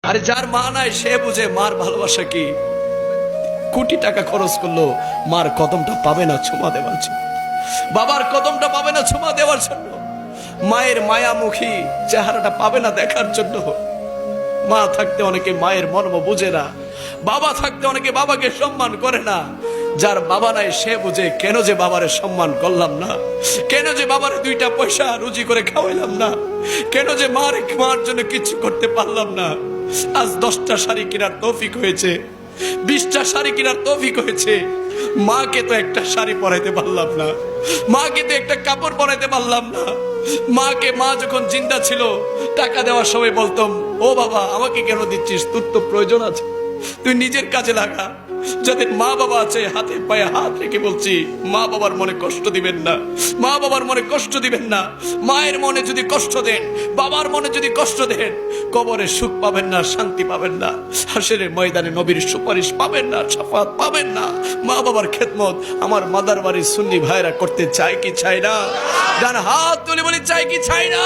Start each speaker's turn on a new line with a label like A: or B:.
A: আরে যার মা নাই সে বুঝে মার ভালোবাসা কি। কোটি টাকা খরচ করলো মার কদমটা পাবে না ছোঁয়া দেওয়ার জন্য, বাবার কদমটা পাবে না ছোঁয়া দেওয়ার জন্য, মায়ের মায়ামুখী চেহারাটা পাবে না দেখার জন্য। মা থাকতে অনেকে মায়ের মর্ম বুঝে না, বাবা থাকতে অনেকে বাবাকে সম্মান করে না। যার বাবা নাই সে বুঝে কেন যে বাবারে সম্মান করলাম না, কেন যে বাবারে দুইটা পয়সা রুজি করে খাওয়াইলাম না, কেন যে মার জন্য কিছু করতে পারলাম না। আজ 10টা শাড়ি কেনার তৌফিক হয়েছে, 20টা শাড়ি কেনার তৌফিক হয়েছে, মাকে তো একটা শাড়ি পরাইতে পারলাম না, মাকে তো একটা কাপড় পরাইতে পারলাম না। মাকে মা যখন জিন্দা ছিল টাকা দেওয়ার সময় বলতাম, ও বাবা আমাকে কেন দিচ্ছিস, তোর তো প্রয়োজন আছে, তুই নিজের কাজে লাগা। যাদের মা বাবা আছে হাতে পায়ে হাত রেখে বলছি, মা বাবার মনে কষ্ট দিবেন না, মা বাবার মনে কষ্ট দিবেন না। মায়ের মনে যদি কষ্ট দেন, বাবার মনে যদি কষ্ট দেন, কবরে সুখ পাবেন না, শান্তি পাবেন না, হাসরের ময়দানে নবীর সুপারিশ পাবেন না, শাফাত পাবেন না। মা বাবার খেদমত আমার মাদার বাড়ির সুন্নি ভাইরা করতে চায় কি চায় না? ডান হাত তুলে বলি চাই কি চাই না?